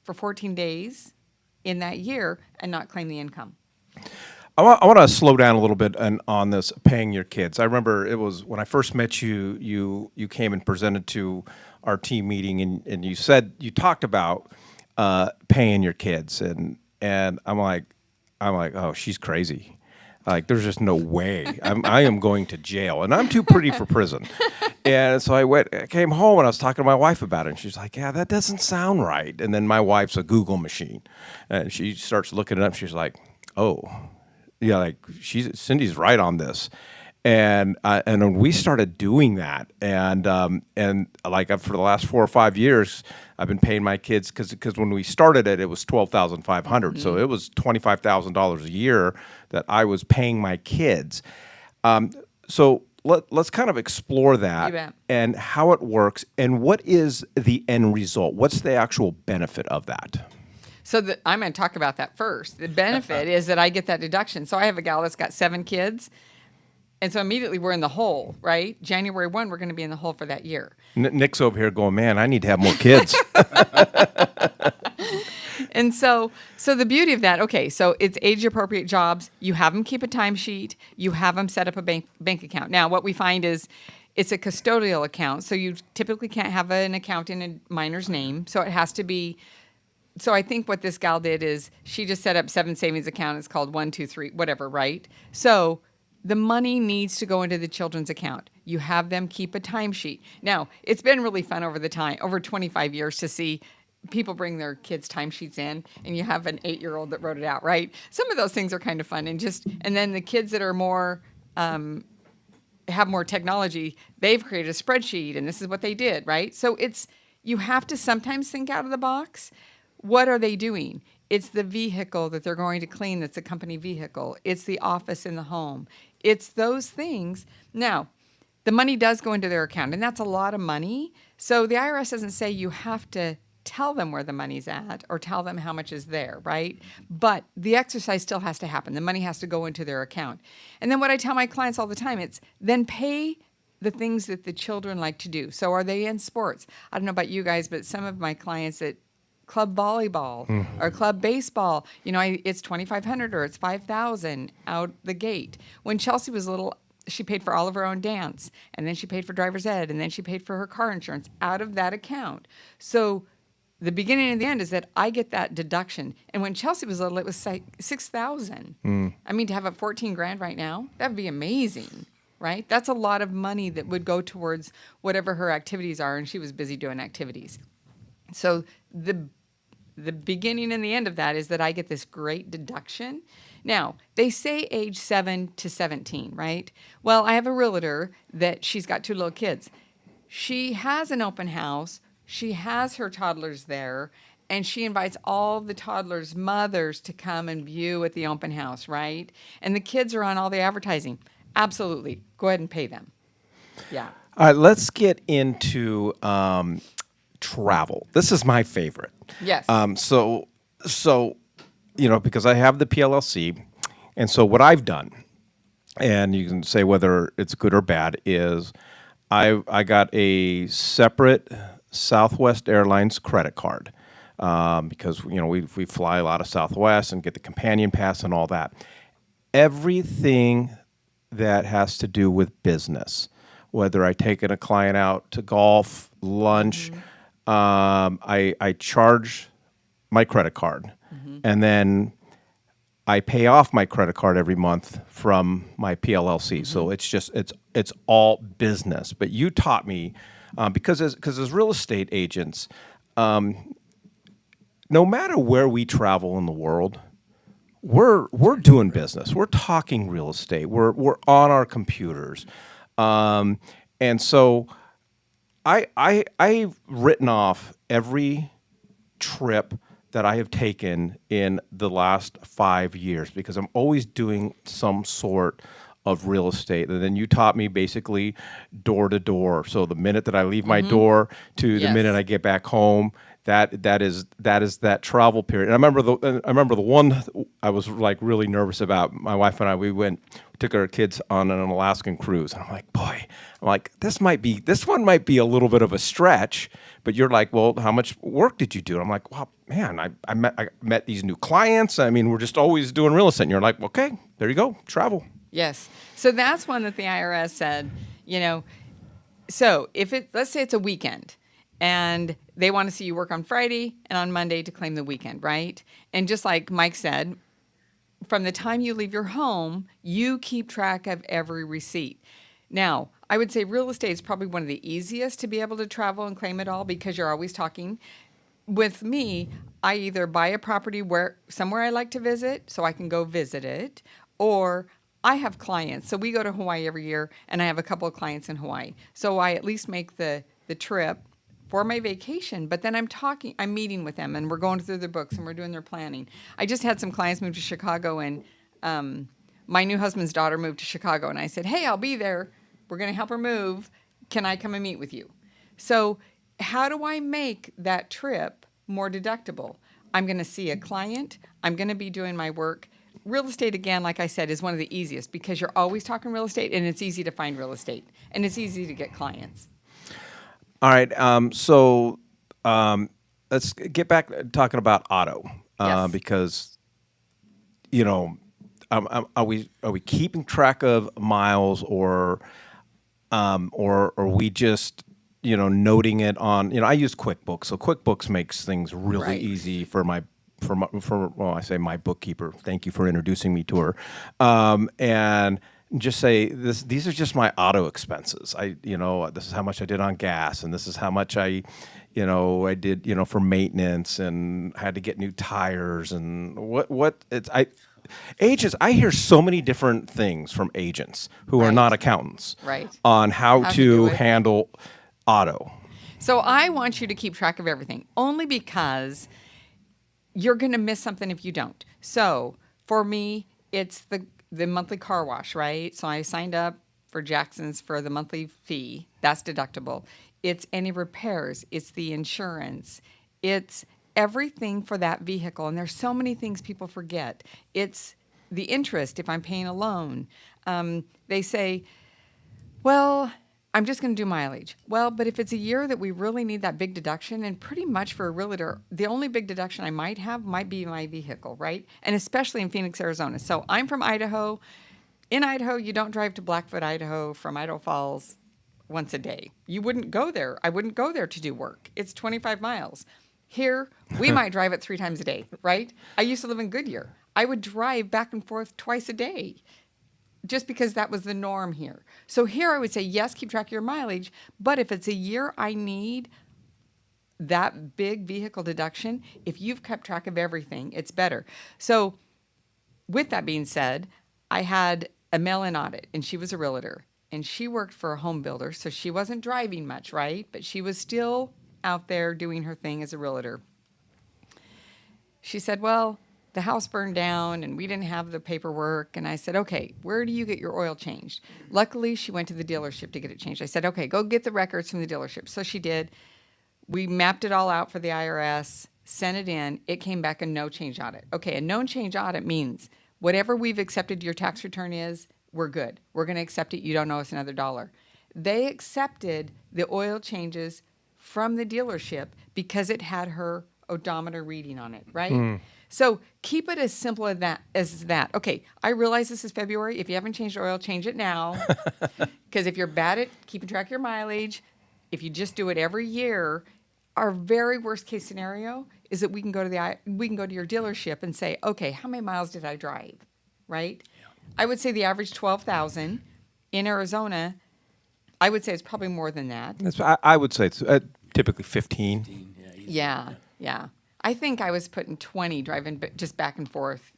E: for 14 days in that year and not claim the income?
A: I want to slow down a little bit on this paying your kids. I remember it was when I first met you, you came and presented to our team meeting, and you talked about paying your kids, and I'm like, oh, she's crazy. Like, there's just no way. I am going to jail, and I'm too pretty for prison. And so I came home, and I was talking to my wife about it, and she's like, yeah, that doesn't sound right. And then my wife's a Google machine, and she starts looking it up. She's like, oh, yeah, like Cindy's right on this. And when we started doing that, and like for the last 4 or 5 years, I've been paying my kids because when we started it was $12,500, so it was $25,000 a year that I was paying my kids. So let's kind of explore
E: You
A: that
E: bet.
A: and how it works, and what is the end result? What's the actual benefit of that?
E: So I'm going to talk about that first. The benefit is that I get that deduction. So I have a gal that's got 7 kids. And so immediately we're in the hole, right? January 1, we're going to be in the hole for that year.
A: Nick's over here going, man, I need to have more kids.
E: And so the beauty of that, okay, so it's age-appropriate jobs. You have them keep a timesheet. You have them set up a bank account. Now, what we find is it's a custodial account. So you typically can't have an account in a minor's name. So it has to be. So I think what this gal did is she just set up 7 savings accounts. It's called 1, 2, 3, whatever, right? So the money needs to go into the children's account. You have them keep a timesheet. Now, it's been really fun over 25 years to see people bring their kids' timesheets in, and you have an 8-year-old that wrote it out, right? Some of those things are kind of fun, and then the kids that are more have more technology, they've created a spreadsheet, and this is what they did, right? So you have to sometimes think out of the box. What are they doing? It's the vehicle that they're going to clean that's a company vehicle. It's the office in the home. It's those things. Now, the money does go into their account, and that's a lot of money. So the IRS doesn't say you have to tell them where the money's at or tell them how much is there, right? But the exercise still has to happen. The money has to go into their account. And then what I tell my clients all the time, it's then pay the things that the children like to do. So are they in sports? I don't know about you guys, but some of my clients that club volleyball or club baseball, it's $2,500 or it's $5,000 out the gate. When Chelsea was little, she paid for all of her own dance, and then she paid for driver's ed, and then she paid for her car insurance out of that account. So the beginning and the end is that I get that deduction. And when Chelsea was little, it was like $6,000. I mean, to have a $14,000 right now, that would be amazing, right? That's a lot of money that would go towards whatever her activities are, and she was busy doing activities. So the beginning and the end of that is that I get this great deduction. Now, they say age 7 to 17, right? Well, I have a realtor that she's got 2 little kids. She has an open house. She has her toddlers there, and she invites all the toddlers' mothers to come and view at the open house, right? And the kids are on all the advertising. Absolutely. Go ahead and pay them. Yeah.
A: All right, let's get into travel. This is my favorite.
E: Yes.
A: So because I have the PLLC, and so what I've done and you can say whether it's good or bad, is I got a separate Southwest Airlines credit card because we fly a lot of Southwest and get the companion pass and all that. Everything that has to do with business, whether I taking a client out to golf, lunch, I charge my credit card, and then I pay off my credit card every month from my PLLC. So it's all business. But you taught me because as real estate agents, no matter where we travel in the world, we're doing business. We're talking real estate. We're on our computers, and so I've written off every trip that I have taken in the last 5 years because I'm always doing some sort of real estate. And then you taught me basically door to door. So the minute that I leave my door to the
E: Yes.
A: minute I get back home, that is that travel period. And I remember the one I was like really nervous about. My wife and I, we took our kids on an Alaskan cruise, and I'm like, this one might be a little bit of a stretch. But you're like, well, how much work did you do? And I'm like, well, man, I met these new clients. I mean, we're just always doing real estate. And you're like, okay, there you go, travel.
E: Yes. So that's one that the IRS said, so let's say it's a weekend and they want to see you work on Friday and on Monday to claim the weekend, right? And just like Mike said, from the time you leave your home, you keep track of every receipt. Now, I would say real estate is probably one of the easiest to be able to travel and claim it all because you're always talking. With me, I either buy a property somewhere I like to visit so I can go visit it, or I have clients. So we go to Hawaii every year, and I have a couple of clients in Hawaii. So I at least make the trip for my vacation, but then I'm meeting with them, and we're going through their books, and we're doing their planning. I just had some clients move to Chicago, and my new husband's daughter moved to Chicago, and I said, hey, I'll be there. We're going to help her move. Can I come and meet with you? So how do I make that trip more deductible? I'm going to see a client. I'm going to be doing my work. Real estate, again, like I said, is one of the easiest because you're always talking real estate, and it's easy to find real estate, and it's easy to get clients.
A: All right. Let's get back to talking about auto
E: Yes.
A: because are we keeping track of miles or are we just noting it on? I use QuickBooks, so QuickBooks makes things really
E: Right.
A: easy for I say my bookkeeper. Thank you for introducing me to her, and just say these are just my auto expenses. This is how much I did on gas, and this is how much I did for maintenance, and had to get new tires, and agents. I hear so many different things from agents who are
E: Right.
A: not accountants,
E: Right.
A: on how
E: to do
A: to
E: it.
A: handle auto.
E: So I want you to keep track of everything, only because you're going to miss something if you don't. So for me, it's the monthly car wash, right? So I signed up for Jackson's for the monthly fee. That's deductible. It's any repairs. It's the insurance. It's everything for that vehicle. And there's so many things people forget. It's the interest if I'm paying a loan. They say, well, I'm just going to do mileage. Well, but if it's a year that we really need that big deduction, and pretty much for a realtor, the only big deduction I might have might be my vehicle, right? And especially in Phoenix, Arizona. So I'm from Idaho. In Idaho, you don't drive to Blackfoot, Idaho from Idaho Falls once a day. You wouldn't go there. I wouldn't go there to do work. It's 25 miles. Here, we might drive it 3 times a day, right? I used to live in Goodyear. I would drive back and forth twice a day, just because that was the norm here. So here I would say, yes, keep track of your mileage, but if it's a year I need that big vehicle deduction, if you've kept track of everything, it's better. So with that being said, I had a mail-in audit, and she was a realtor, and she worked for a home builder, so she wasn't driving much, right? But she was still out there doing her thing as a realtor. She said, well, the house burned down and we didn't have the paperwork. And I said, okay, where do you get your oil changed? Luckily, she went to the dealership to get it changed. I said, okay, go get the records from the dealership. So she did. We mapped it all out for the IRS, sent it in. It came back a no change audit. Okay, a no change audit means whatever we've accepted your tax return is, we're good. We're going to accept it. You don't owe us another dollar. They accepted the oil changes from the dealership because it had her odometer reading on it, right? So keep it as simple as that. Okay, I realize this is February. If you haven't changed oil, change it now. Because if you're bad at keeping track of your mileage, if you just do it every year, our very worst case scenario is that we can go to your dealership and say, okay, how many miles did I drive, right? Yeah. I would say the average 12,000 in Arizona. I would say it's probably more than that.
A: I would say it's typically 15.
E: Yeah. I think I was putting 20 driving just back and forth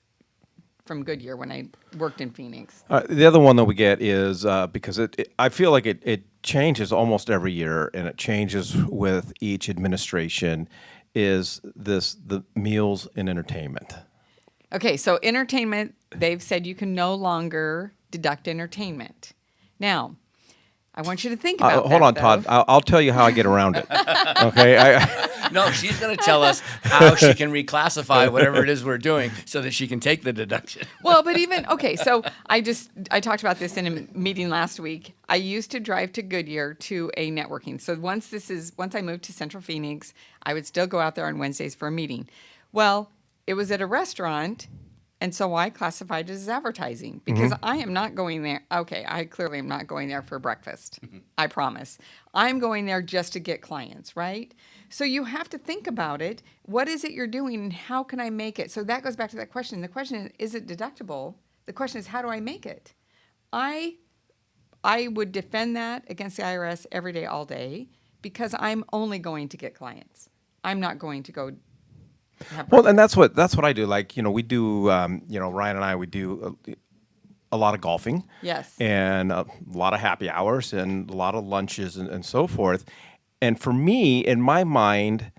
E: from Goodyear when I worked in Phoenix.
A: The other one that we get is because I feel like it changes almost every year, and it changes with each administration, is the meals and entertainment.
E: Okay, so entertainment, they've said you can no longer deduct entertainment. Now, I want you to think about that.
A: Hold on,
E: though.
A: Todd. I'll tell you how I get around it. Okay.
B: No, she's going to tell us how she can reclassify whatever it is we're doing so that she can take the deduction.
E: Well, but okay, so I talked about this in a meeting last week. I used to drive to Goodyear to a networking. So once I moved to Central Phoenix, I would still go out there on Wednesdays for a meeting. Well, it was at a restaurant, and so I classified it as advertising because I am not going there. Okay, I clearly am not going there for breakfast. I promise. I'm going there just to get clients, right? So you have to think about it. What is it you're doing, and how can I make it? So that goes back to that question. The question is it deductible? The question is, how do I make it? I would defend that against the IRS every day, all day, because I'm only going to get clients. I'm not going to go.
A: Well, and that's what I do. Like, we do, Ryan and I, we do a lot of golfing.
E: Yes.
A: And a lot of happy hours and a lot of lunches and so forth. And for me, in my mind,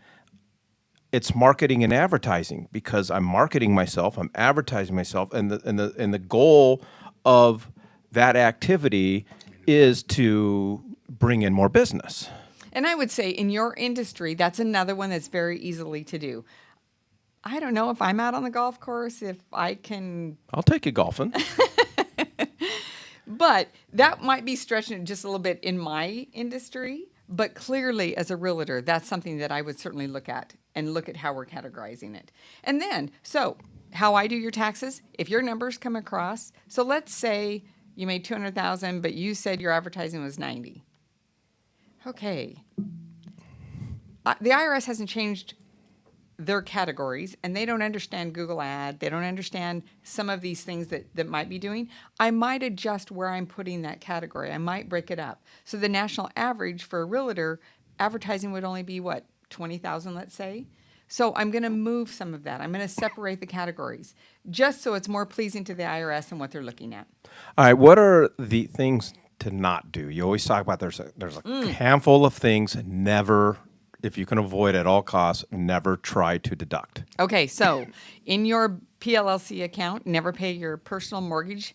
A: it's marketing and advertising because I'm marketing myself, I'm advertising myself, and the goal of that activity is to bring in more business.
E: And I would say in your industry, that's another one that's very easily to do. I don't know if I'm out on the golf course, if I can.
A: I'll take you golfing.
E: But that might be stretching it just a little bit in my industry. But clearly, as a realtor, that's something that I would certainly look at and look at how we're categorizing it. And then, so how I do your taxes, if your numbers come across, so let's say you made $200,000, but you said your advertising was $90,000. Okay. The IRS hasn't changed their categories, and they don't understand Google Ad. They don't understand some of these things that might be doing. I might adjust where I'm putting that category. I might break it up. So the national average for a realtor, advertising would only be, what, 20,000, let's say? So I'm going to move some of that. I'm going to separate the categories just so it's more pleasing to the IRS and what they're looking at.
A: All right, what are the things to not do? You always talk about there's a handful of things never. If you can avoid at all costs, never try to deduct.
E: Okay, so in your PLLC account, never pay your personal mortgage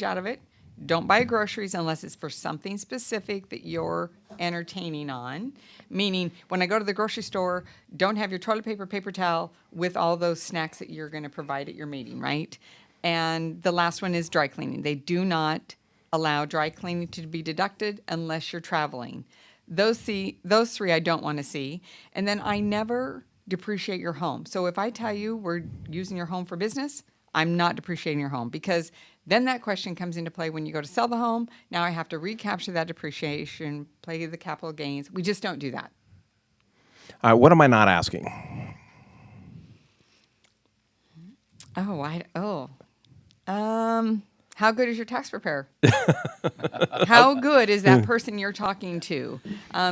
E: out of it. Don't buy groceries unless it's for something specific that you're entertaining on. Meaning, when I go to the grocery store, don't have your toilet paper, paper towel with all those snacks that you're going to provide at your meeting, right? And the last one is dry cleaning. They do not allow dry cleaning to be deducted unless you're traveling. Those three I don't want to see. And then I never depreciate your home. So if I tell you we're using your home for business, I'm not depreciating your home because then that question comes into play when you go to sell the home. Now I have to recapture that depreciation, play the capital gains. We just don't do that.
A: What am I not asking?
E: How good is your tax preparer? How good is that person you're talking to?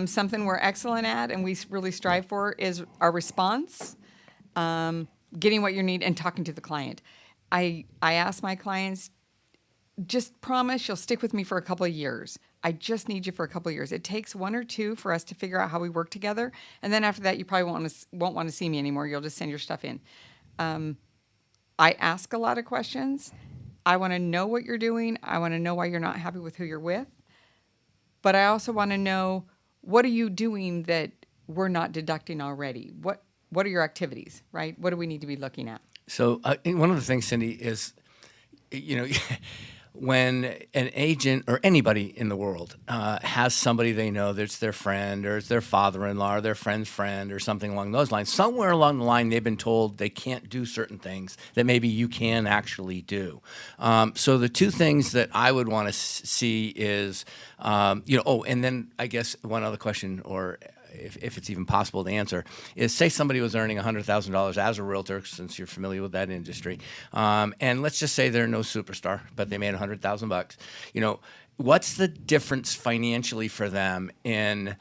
E: Something we're excellent at and we really strive for is our response, getting what you need, and talking to the client. I ask my clients, just promise you'll stick with me for a couple of years. I just need you for a couple of years. It takes 1 or 2 for us to figure out how we work together. And then after that, you probably won't want to see me anymore. You'll just send your stuff in. I ask a lot of questions. I want to know what you're doing. I want to know why you're not happy with who you're with. But I also want to know, what are you doing that we're not deducting already? What are your activities, right? What do we need to be looking at?
B: So one of the things, Cindy, is, when an agent or anybody in the world has somebody they know that's their friend or it's their father-in-law or their friend's friend or something along those lines, somewhere along the line they've been told they can't do certain things that maybe you can actually do. So the two things that I would want to see is, and then I guess one other question, or if it's even possible to answer, is say somebody was earning $100,000 as a realtor, since you're familiar with that industry, and let's just say they're no superstar, but they made $100,000. What's the difference financially for them in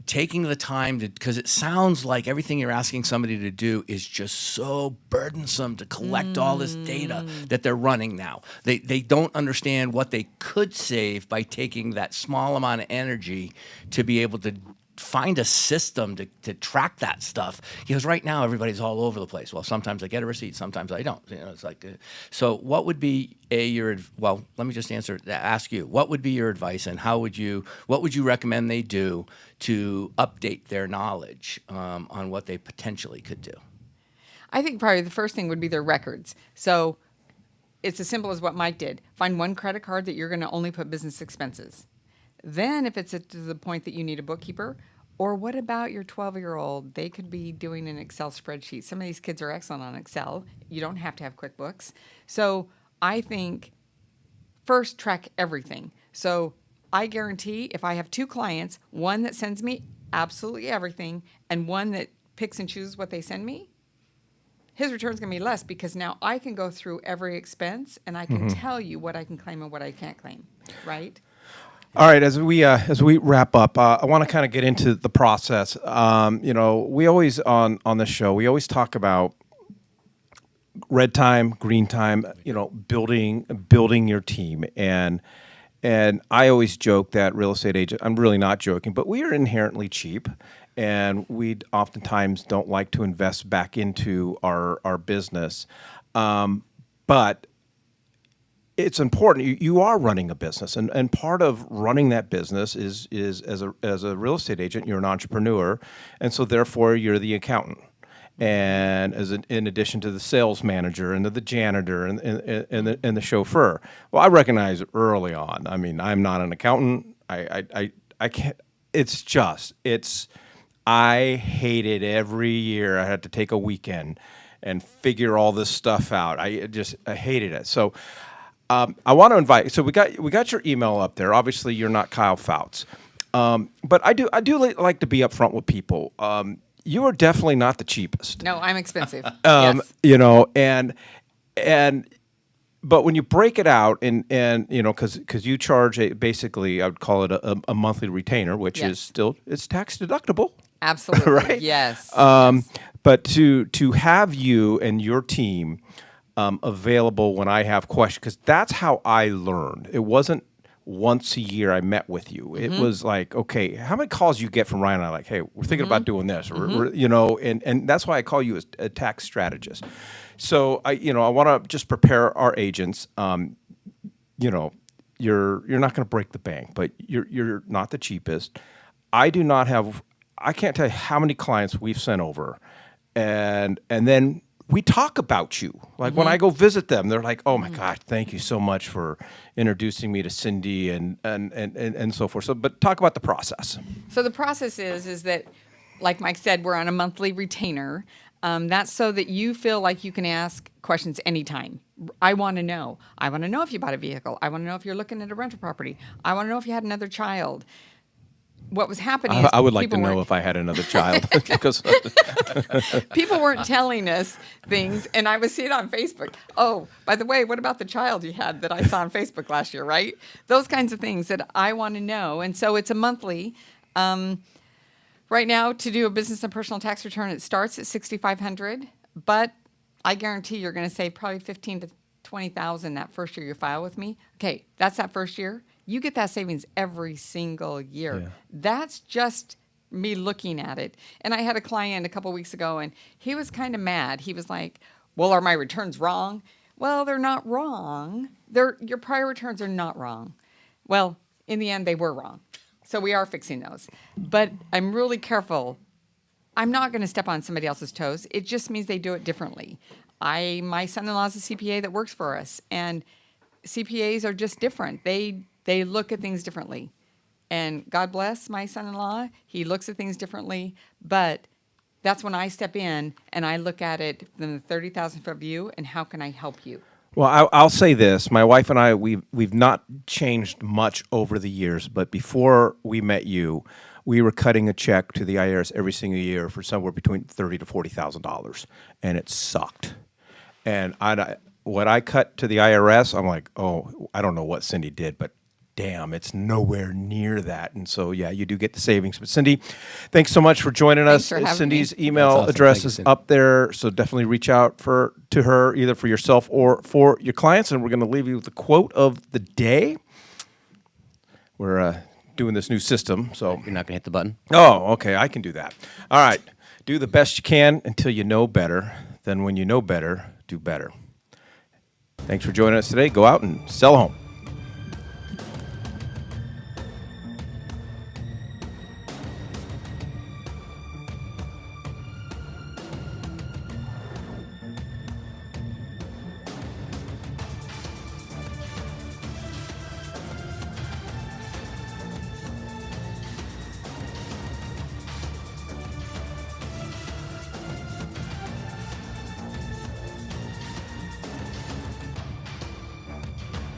B: taking the time to, because it sounds like everything you're asking somebody to do is just so burdensome to collect all this data that they're running now. They don't understand what they could save by taking that small amount of energy to be able to find a system to track that stuff, because right now everybody's all over the place. Well, sometimes I get a receipt, sometimes I don't. It's like, so what would be let me just ask you, what would be your advice, and what would you recommend they do to update their knowledge on what they potentially could do?
E: I think probably the first thing would be their records. So it's as simple as what Mike did. Find one credit card that you're going to only put business expenses. Then if it's to the point that you need a bookkeeper, or what about your 12-year-old? They could be doing an Excel spreadsheet. Some of these kids are excellent on Excel. You don't have to have QuickBooks. So I think first track everything. So I guarantee if I have two clients, one that sends me absolutely everything and one that picks and chooses what they send me, his return's going to be less, because now I can go through every expense and I can tell you what I can claim and what I can't claim, right?
A: All right, as we wrap up, I want to kind of get into the process. We always on this show, we always talk about red time, green time. Building your team, and I always joke that real estate agent. I'm really not joking, but we are inherently cheap, and we oftentimes don't like to invest back into our business, but it's important. You are running a business, and part of running that business is as a real estate agent, you're an entrepreneur, and so therefore you're the accountant, and in addition to the sales manager and the janitor and the chauffeur. Well, I recognize early on. I mean, I'm not an accountant. I can't. I hate it every year. I had to take a weekend and figure all this stuff out. I hated it. So. I want to invite. So we got your email up there. Obviously, you're not Kyle Fouts, but I do like to be upfront with people. You are definitely not the cheapest.
E: No, I'm expensive. Yes.
A: But when you break it out and because you charge basically, I would call it a monthly retainer, which
E: Yes.
A: is still, it's tax deductible.
E: Absolutely.
A: Right?
E: Yes.
A: But to have you and your team available when I have questions, because that's how I learned. It wasn't once a year I met with you. It was like, okay, how many calls you get from Ryan and I, like, hey, we're thinking about doing this, and that's why I call you a tax strategist. So I want to just prepare our agents. You're not going to break the bank, but you're not the cheapest. I can't tell you how many clients we've sent over, and then we talk about you. Like when I go visit them, they're like, "Oh my God, thank you so much for introducing me to Cindy and so forth." So, but talk about the process.
E: So the process is that, like Mike said, we're on a monthly retainer. That's so that you feel like you can ask questions anytime. I want to know. I want to know if you bought a vehicle. I want to know if you're looking at a rental property. I want to know if you had another child. What was happening is
A: I would like to
E: people
A: know
E: weren't-
A: if I had another child because
E: people weren't telling us things, and I was seeing on Facebook. Oh, by the way, what about the child you had that I saw on Facebook last year, right? Those kinds of things that I want to know. And so it's a monthly. Right now, to do a business and personal tax return, it starts at $6,500, but I guarantee you're going to save probably $15,000 to $20,000 that first year you file with me. Okay, that's that first year. You get that savings every single year.
A: Yeah.
E: That's just me looking at it. And I had a client a couple weeks ago, and he was kind of mad. He was like, well, are my returns wrong? Well, they're not wrong. Your prior returns are not wrong. Well, in the end, they were wrong. So we are fixing those. But I'm really careful. I'm not going to step on somebody else's toes. It just means they do it differently. My son-in-law is a CPA that works for us, and CPAs are just different. They look at things differently. And God bless my son-in-law. He looks at things differently, but that's when I step in and I look at it from the 30,000-foot view and how can I help you?
A: Well, I'll say this: my wife and I, we've not changed much over the years. But before we met you, we were cutting a check to the IRS every single year for somewhere between $30,000 to $40,000, and it sucked. And what I cut to the IRS, I'm like, oh, I don't know what Cindy did, but damn, it's nowhere near that. And so, yeah, you do get the savings. But Cindy, thanks so much for joining
E: Thanks
A: us.
E: for having
A: Cindy's
E: me.
A: email
C: That's awesome.
A: address
C: Thank you,
A: is
C: Cindy.
A: up there, so definitely reach out to her, either for yourself or for your clients. And we're going to leave you with the quote of the day. We're doing this new system, so.
C: You're not going to hit the button?
A: Oh, okay, I can do that. All right, do the best you can until you know better. Then when you know better, do better. Thanks for joining us today. Go out and sell a home.